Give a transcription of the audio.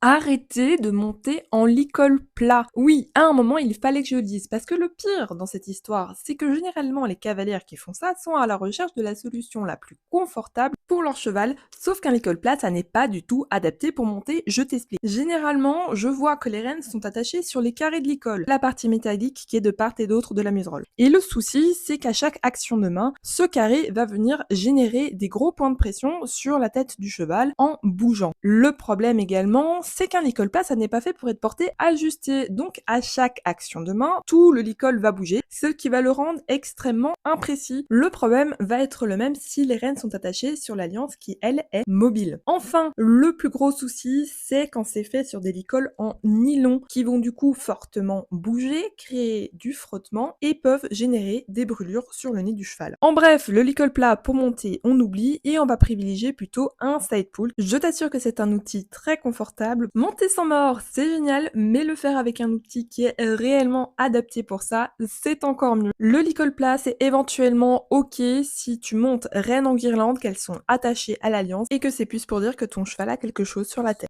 Arrêtez de monter en licol plat. Oui, à un moment, il fallait que je le dise, parce que le pire dans cette histoire, c'est que généralement les cavalières qui font ça sont à la recherche de la solution la plus confortable pour leur cheval, sauf qu'un licol plat, ça n'est pas du tout adapté pour monter, je t'explique. Généralement, je vois que les rênes sont attachées sur les carrés de licol, la partie métallique qui est de part et d'autre de la muserolle. Et le souci, c'est qu'à chaque action de main, ce carré va venir générer des gros points de pression sur la tête du cheval en bougeant. Le problème également, c'est qu'un licol plat, ça n'est pas fait pour être porté ajusté. Donc à chaque action de main, tout le licol va bouger, ce qui va le rendre extrêmement imprécis. Le problème va être le même si les rênes sont attachées sur l'alliance qui, elle, est mobile. Enfin, le plus gros souci, c'est quand c'est fait sur des licols en nylon, qui vont du coup fortement bouger, créer du frottement et peuvent générer des brûlures sur le nez du cheval. En bref, le licol plat pour monter, on oublie et on va privilégier plutôt un side pull. Je t'assure que c'est un outil très confortable. Monter sans mort, c'est génial, mais le faire avec un outil qui est réellement adapté pour ça, c'est encore mieux. Le licol plat, c'est éventuellement ok si tu montes rênes en guirlande, qu'elles sont attachées à l'alliance et que c'est plus pour dire que ton cheval a quelque chose sur la tête.